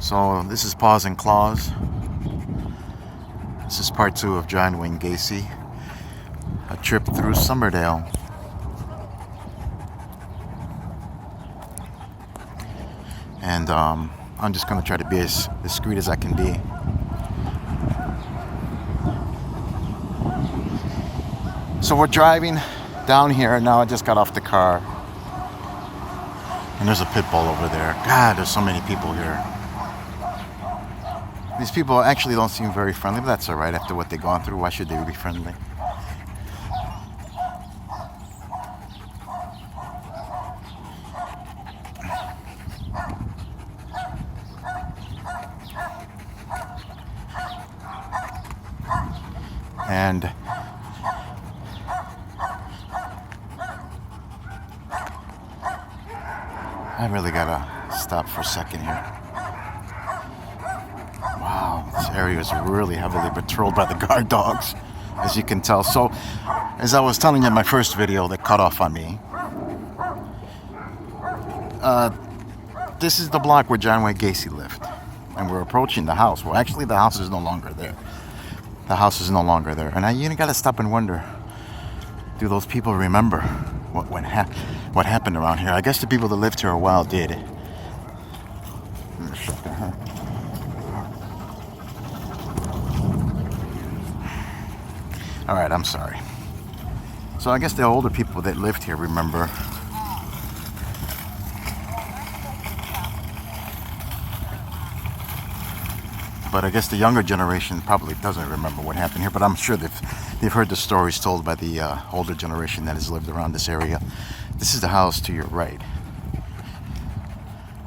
So this is Paws and Claws. This is part 2 of John Wayne Gayce, a trip through Somerdale. And I'm just going to try to be as discreet as I can be. So we're driving down here, and now I just got off the car. And there's a pit bull over there. God, there's so many people here. These people actually don't seem very friendly, but that's alright. After what they've gone through, why should they be friendly? And I really gotta stop for a second here. Wow, this area is really heavily patrolled by the guard dogs, as you can tell. So, as I was telling you in my first video that cut off on me, this is the block where John Wayne Gayce lived. And we're approaching the house. Well, actually, the house is no longer there. The house is no longer there. And you gotta stop and wonder, do those people remember what happened around here? I guess the people that lived here a while did. Alright, I'm sorry. So I guess the older people that lived here remember. But I guess the younger generation probably doesn't remember what happened here. But I'm sure they've heard the stories told by the older generation that has lived around this area. This is the house to your right,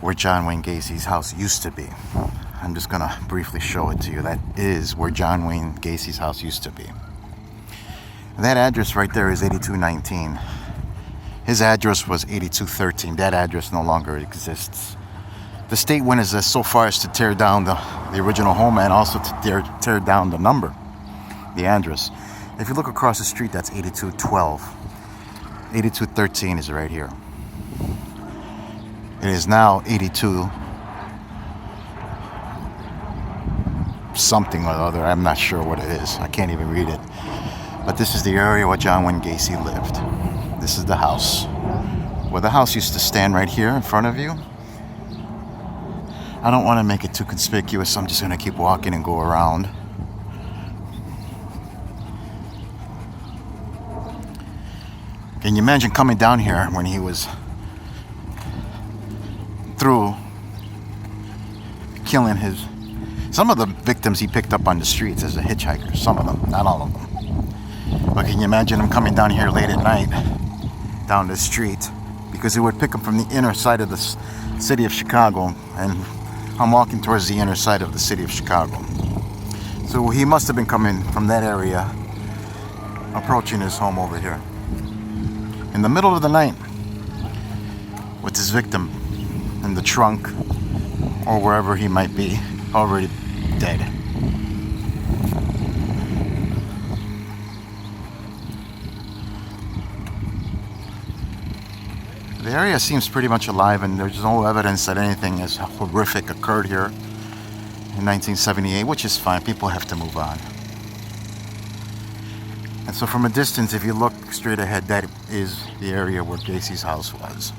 where John Wayne Gayce's house used to be. I'm just going to briefly show it to you. That is where John Wayne Gayce's house used to be. And that address right there is 8219. His address was 8213. That address no longer exists. The state went so far as to tear down the original home and also to tear down the number, the address. If you look across the street, that's 8212. 8213 is right here. It is now 82 something or other. I'm not sure what it is. I can't even read it. But this is the area where John Wayne Gayce lived. This is the house. Where the house used to stand right here in front of you. I don't want to make it too conspicuous, so I'm just going to keep walking and go around. Can you imagine coming down here when he was through killing some of the victims he picked up on the streets as a hitchhiker, some of them, not all of them. But can you imagine him coming down here late at night, down the street, because he would pick them from the inner side of the city of Chicago, and I'm walking towards the inner side of the city of Chicago. So he must have been coming from that area, approaching his home over here. In the middle of the night, with his victim in the trunk, or wherever he might be, already dead. The area seems pretty much alive, and there's no evidence that anything as horrific occurred here in 1978, which is fine. People have to move on. And so from a distance, if you look straight ahead, that is the area where Gayce's house was.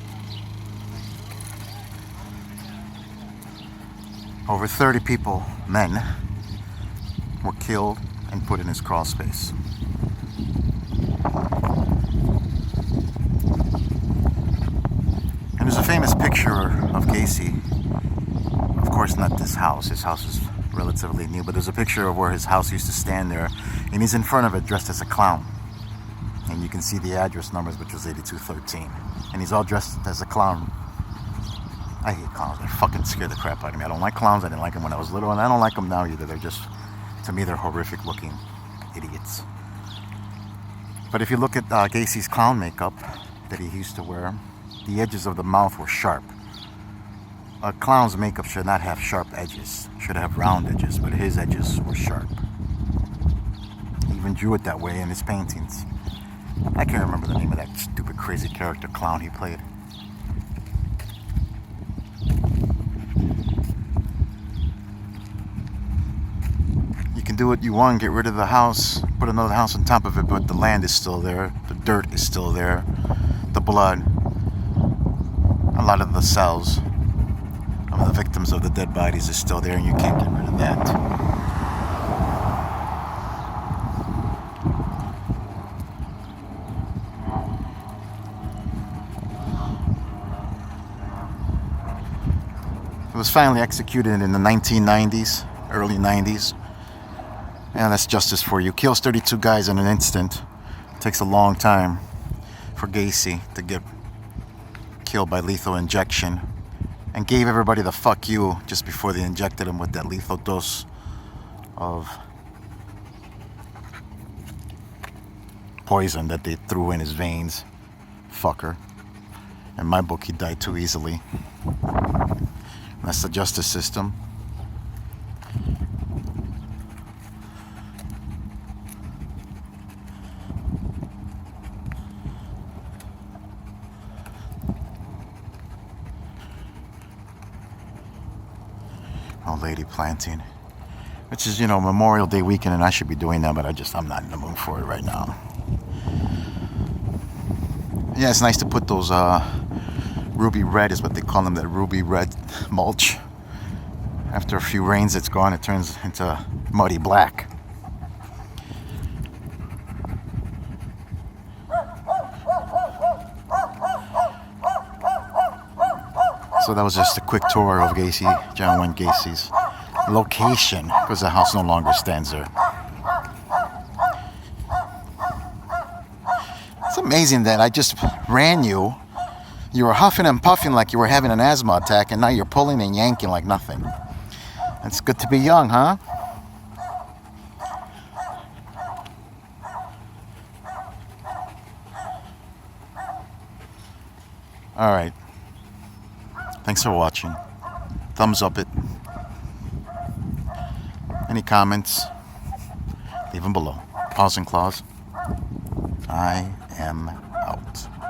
Over 30 people, men, were killed and put in his crawl space. And there's a famous picture of Gayce. Of course, not this house. His house is relatively new, but there's a picture of where his house used to stand there, and he's in front of it dressed as a clown. And you can see the address numbers, which was 8213. And he's all dressed as a clown. I hate clowns. They fucking scare the crap out of me. I don't like clowns. I didn't like them when I was little, and I don't like them now either. They're just, to me, they're horrific looking idiots. But if you look at Gayce's clown makeup that he used to wear, the edges of the mouth were sharp. A clown's makeup should not have sharp edges. It should have round edges, but his edges were sharp. He even drew it that way in his paintings. I can't remember the name of that stupid, crazy character clown he played. can do what you want, get rid of the house, put another house on top of it, but the land is still there, the dirt is still there, the blood, a lot of the cells of the victims of the dead bodies is still there, and you can't get rid of that. It was finally executed in the 1990s, early 90s. And that's justice for you. Kills 32 guys in an instant. Takes a long time for Gayce to get killed by lethal injection. And gave everybody the fuck you just before they injected him with that lethal dose of poison that they threw in his veins. Fucker. In my book, he died too easily. That's the justice system. Old lady planting, which is, Memorial Day weekend, and I should be doing that, but I'm not in the mood for it right now. Yeah, it's nice to put those ruby red is what they call them, that ruby red mulch. After a few rains, it's gone. It turns into muddy black. So that was just a quick tour of Gayce, John Wayne Gayce's location, because the house no longer stands there. It's amazing that I just ran you. You were huffing and puffing like you were having an asthma attack, and now you're pulling and yanking like nothing. It's good to be young, huh? All right. Thanks for watching. Thumbs up it. Any comments? Leave them below. Pause and clause. I am out.